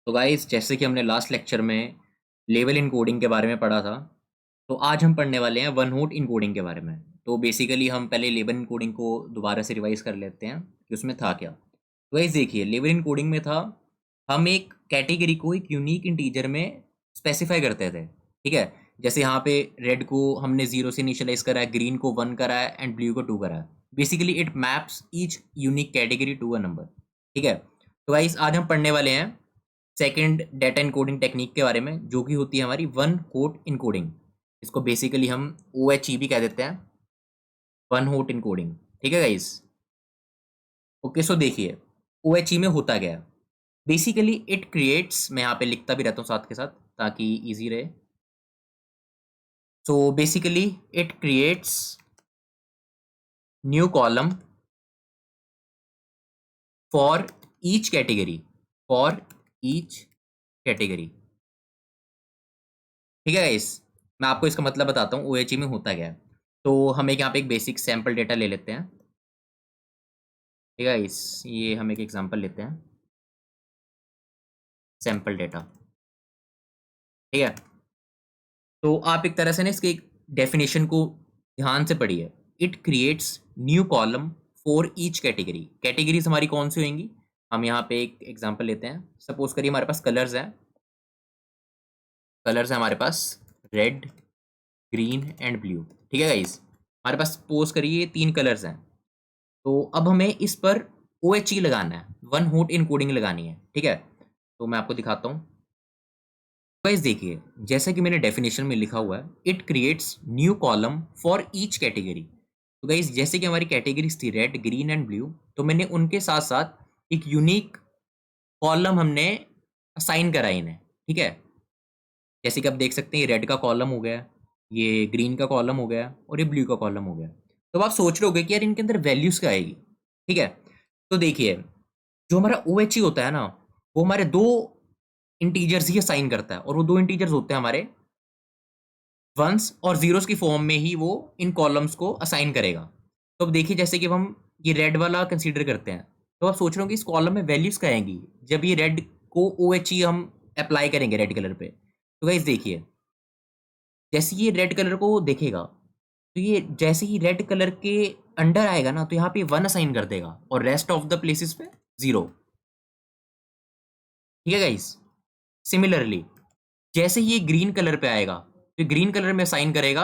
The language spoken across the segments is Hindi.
तो गाइस, जैसे कि हमने लास्ट लेक्चर में लेवल इनकोडिंग के बारे में पढ़ा था, तो आज हम पढ़ने वाले हैं वन हॉट इनकोडिंग के बारे में। तो बेसिकली हम पहले लेवल इनकोडिंग को दोबारा से रिवाइज कर लेते हैं कि उसमें था क्या। तो गाइस देखिए, लेवल इनकोडिंग में था, हम एक कैटेगरी को एक यूनिक इंटीजर में स्पेसिफाई करते थे। ठीक है, जैसे यहाँ पे रेड को हमने 0 से इनिशियलाइज करा है, ग्रीन को 1 करा है एंड ब्लू को 2 करा है। Basically it maps each unique category to a number. ठीक है, तो गाइस आज हम पढ़ने वाले हैं सेकंड डेटा इनकोडिंग टेक्निक के बारे में, जो कि होती है हमारी वन हॉट इनकोडिंग। इसको बेसिकली हम OHE भी कह देते हैं, वन हॉट इनकोडिंग। ठीक है गाइस, ओके। सो देखिए, OHE में होता क्या है। बेसिकली इट क्रिएट्स, मैं यहाँ पे लिखता भी रहता हूँ साथ के साथ ताकि इजी रहे। So basically it creates new column for each category, for each category. ठीक है गाइस, मैं आपको इसका मतलब बताता हूँ OHE में होता क्या है। तो हम एक यहाँ पे एक बेसिक सैम्पल डेटा ले लेते हैं। ठीक है गाइस, ये हम एक एग्जांपल लेते हैं, सैम्पल डेटा। ठीक है, तो आप एक तरह से ना इसके डेफिनेशन को ध्यान से पढ़िए। It creates new column for each category. Categories हमारी कौन सी होंगी, हम यहाँ पे एक एग्जांपल लेते हैं। सपोज करिए हमारे पास कलर्स हैं, कलर्स हैं हमारे पास रेड, ग्रीन एंड ब्लू। ठीक है गाइस, हमारे पास सपोज करिए 3 कलर्स हैं। तो अब हमें इस पर OHE लगाना है, वन हॉट इनकोडिंग लगानी है। ठीक है, तो मैं आपको दिखाता हूँ। गाइस देखिए, जैसा कि मैंने डेफिनेशन में लिखा हुआ है, it creates new column for each category. तो गाइस जैसे कि हमारी कैटेगरीज थी रेड, ग्रीन एंड ब्लू, तो मैंने उनके साथ साथ एक यूनिक कॉलम हमने असाइन करा इन्हें। ठीक है, जैसे कि आप देख सकते हैं, ये रेड का कॉलम हो गया, ये ग्रीन का कॉलम हो गया और ये ब्लू का कॉलम हो गया। तो अब आप सोच रहे होगे कि यार इनके अंदर वैल्यूज क्या आएगी। ठीक है, तो देखिए, जो हमारा OHE होता है ना, वो हमारे दो इंटीजर्स ही असाइन करता है, और वो दो इंटीजर्स होते हैं हमारे वंस और जीरोस की फॉर्म में ही वो इन कॉलम्स को असाइन करेगा। तो अब देखिए, जैसे कि अब हम ये रेड वाला कंसीडर करते हैं, तो आप सोच रहे हो कि इस कॉलम में वैल्यूज क्या आएंगी जब ये रेड को OHE हम अप्लाई करेंगे रेड कलर पे। तो गाइस देखिए, जैसे ये रेड कलर को देखेगा, तो ये जैसे ही रेड कलर के अंडर आएगा ना, तो यहाँ पे 1 असाइन कर देगा और रेस्ट ऑफ द प्लेसेस पे 0। ठीक है गाइस, सिमिलरली जैसे ही ये ग्रीन कलर पे आएगा, तो ग्रीन कलर में असाइन करेगा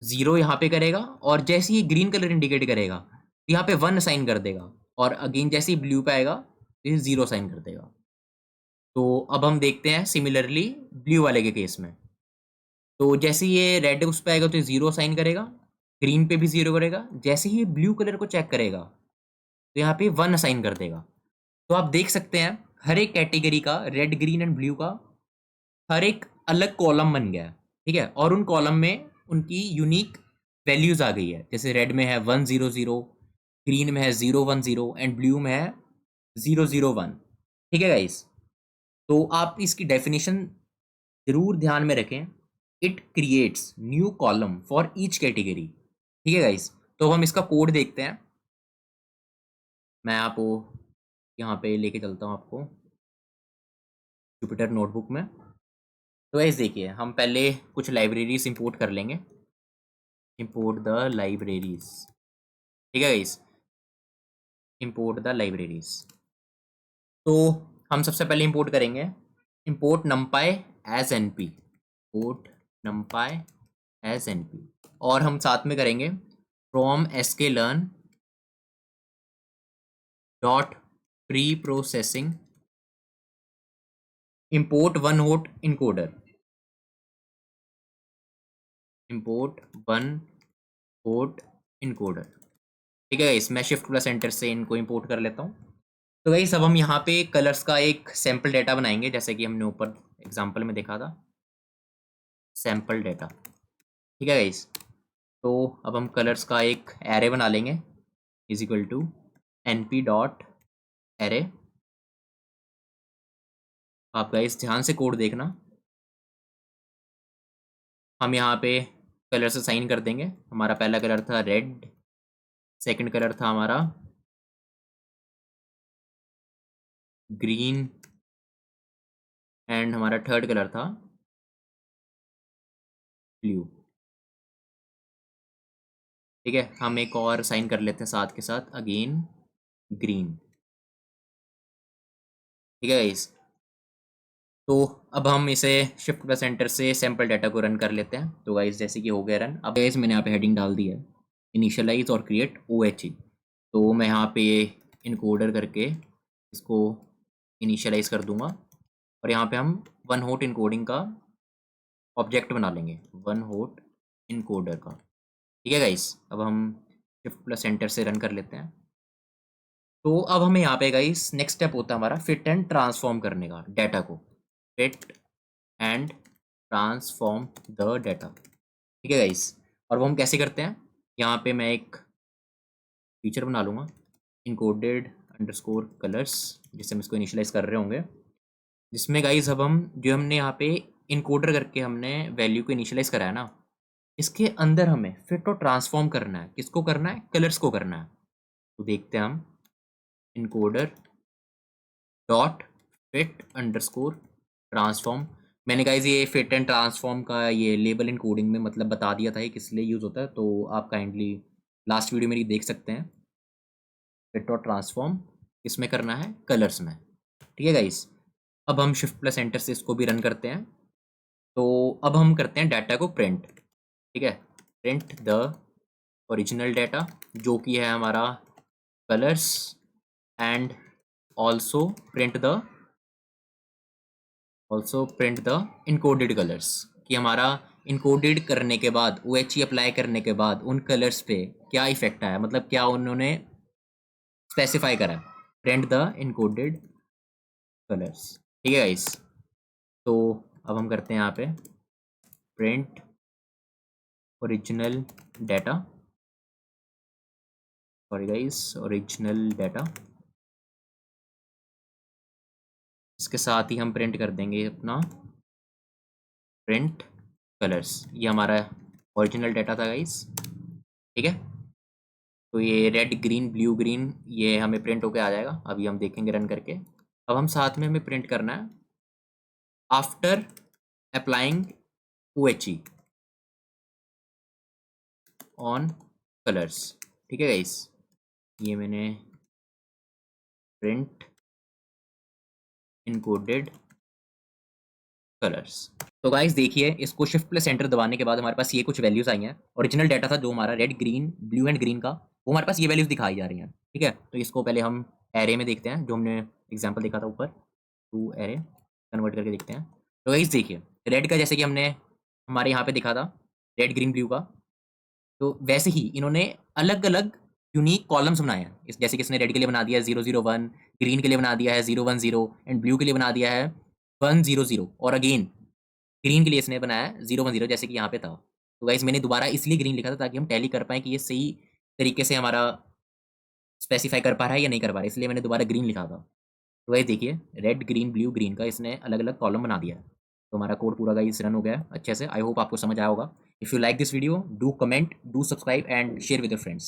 0, यहाँ पे करेगा, और जैसे ही ग्रीन कलर इंडिकेट करेगा, तो यहाँ पे 1 असाइन कर देगा, और अगेन जैसे ही ब्लू पे आएगा तो ये 0 असाइन कर देगा। तो अब हम देखते हैं सिमिलरली ब्लू वाले के केस में। तो जैसे ये रेड उस पे आएगा तो 0 साइन करेगा, ग्रीन पे भी 0 करेगा, जैसे ही ब्लू कलर को चेक करेगा तो यहाँ पे 1 असाइन कर देगा। तो आप देख सकते हैं, हर एक कैटेगरी का, रेड ग्रीन एंड ब्लू का, हर एक अलग कॉलम बन गया है। ठीक है, और उन कॉलम में उनकी यूनिक वैल्यूज आ गई है। जैसे रेड में है 100, ग्रीन में है 010 एंड ब्लू में है 001। ठीक है गाइस, तो आप इसकी डेफिनेशन जरूर ध्यान में रखें। It creates new column for each category. ठीक है गाइस, तो हम इसका कोड देखते हैं। मैं आपको यहाँ पे लेके चलता हूँ आपको जुपिटर नोटबुक में। तो गाइस देखिए, हम पहले कुछ लाइब्रेरीज इंपोर्ट कर लेंगे। Import the libraries. ठीक है गाइस, इंपोर्ट द लाइब्रेरीज। तो हम सबसे पहले इंपोर्ट करेंगे, import numpy as np, import numpy as np, और हम साथ में करेंगे from sklearn dot preprocessing import one hot encoder, import one hot encoder. ठीक है गाइस, मैं शिफ्ट प्लस एंटर से इनको इंपोर्ट कर लेता हूँ। तो गाइस, अब हम यहाँ पे कलर्स का एक सैम्पल डेटा बनाएंगे, जैसे कि हमने ऊपर एग्जांपल में देखा था, सैम्पल डेटा। ठीक है गाइस, तो अब हम कलर्स का एक एरे बना लेंगे, is equal to np dot array. आप गाइस ध्यान से कोड देखना। हम यहाँ पे कलर से साइन कर देंगे। हमारा पहला कलर था रेड, सेकंड कलर था हमारा ग्रीन एंड हमारा थर्ड कलर था ब्लू। ठीक है, हम एक और साइन कर लेते हैं साथ के साथ, अगेन ग्रीन। ठीक है गाइस, तो अब हम इसे शिफ्ट प्लस एंटर से सैम्पल डाटा को रन कर लेते हैं। तो गाइस जैसे कि हो गया रन। अब गाइस मैंने यहाँ पे हेडिंग डाल दी है, इनिशियलाइज और क्रिएट OHE। तो मैं यहाँ पे इनकोडर करके इसको इनिशियलाइज कर दूंगा, और यहाँ पे हम वन हॉट इनकोडिंग का ऑब्जेक्ट बना लेंगे, वन हॉट इनकोडर का। ठीक है गाइस, अब हम शिफ्ट प्लस एंटर से रन कर लेते हैं। तो अब हमें यहाँ पे गाइस नेक्स्ट स्टेप होता है हमारा फिट एंड ट्रांसफॉर्म करने का डाटा को, fit and transform the data. ठीक है गाइस, और वो हम कैसे करते हैं, यहाँ पे मैं एक फीचर बना लूँगा, इनकोडेड अंडरस्कोर कलर्स, जिससे हम इसको इनिशियलाइज कर रहे होंगे, जिसमें गाइस अब हम जो हमने यहाँ पे इनकोडर करके हमने वैल्यू को इनिशियलाइज कराया ना, इसके अंदर हमें फिट और ट्रांसफॉर्म करना है। किसको करना है, कलर्स को करना है। तो देखते हैं हम, encoder dot fit underscore transform. मैंने गाइज ये फिट एंड ट्रांसफॉर्म का ये लेबल इन कोडिंग में मतलब बता दिया था ये किस लिए यूज़ होता है, तो आप काइंडली लास्ट वीडियो मेरी देख सकते हैं। फिट और ट्रांसफॉर्म इसमें करना है कलर्स में। ठीक है गाइस, अब हम शिफ्ट प्लस एंटर से इसको भी रन करते हैं। तो अब हम करते हैं डाटा को प्रिंट। ठीक है, प्रिंट द ओरिजिनल डाटा, जो कि है हमारा colours, and also print the encoded colours, कि हमारा इनकोडेड करने के बाद OHE अप्लाई करने के बाद उन कलर्स पे क्या इफेक्ट आया, मतलब क्या उन्होंने स्पेसिफाई करा, प्रिंट द इनकोडेड कलर्स। ठीक है गाइस, तो अब हम करते हैं यहाँ पे print original data, sorry guys, original data. इसके साथ ही हम प्रिंट कर देंगे अपना प्रिंट कलर्स। ये हमारा ओरिजिनल डाटा था गाइस। ठीक है, तो ये रेड ग्रीन ब्लू ग्रीन ये हमें प्रिंट होके आ जाएगा, अभी हम देखेंगे रन करके। अब हम साथ में हमें प्रिंट करना है after applying OHE on colours. ठीक है गाइस, ये मैंने प्रिंट इनकोडेड कलर्स। तो गाइस देखिए, इसको शिफ्ट प्लस एंटर दबाने के बाद हमारे पास ये कुछ वैल्यूज आई हैं। ओरिजिनल डाटा था जो हमारा red green blue and green का, वो हमारे पास ये वैल्यूज दिखाई जा रही हैं। ठीक है, तो इसको पहले हम एरे में देखते हैं, जो हमने एग्जाम्पल देखा था ऊपर, टू एरे कन्वर्ट करके देखते हैं। तो गाइस देखिए, रेड का जैसे कि हमने हमारे यहाँ पे दिखा था रेड ग्रीन ब्लू का, तो वैसे ही इन्होंने अलग अलग यूनिक कॉलम्स बनाए हैं। इस जैसे कि इसने रेड के लिए बना दिया है 001, ग्रीन के लिए बना दिया है 010, एंड ब्लू के लिए बना दिया है 100, और अगेन ग्रीन के लिए इसने बनाया है 010, जैसे कि यहाँ पे था। तो गाइस मैंने दोबारा इसलिए ग्रीन लिखा था ताकि हम टैली कर पाएँ कि ये सही तरीके से हमारा स्पेसिफाई कर पा रहा है या नहीं कर पा रहा है, इसलिए मैंने दोबारा ग्रीन लिखा था। तो गाइस देखिए, रेड ग्रीन ब्लू ग्रीन का इसने अलग अलग कॉलम बना दिया है। तो हमारा कोड पूरा गाइस रन हो गया है अच्छे से। आई होप आपको समझ आया होगा। If you like this video, do comment, do subscribe and share with your friends.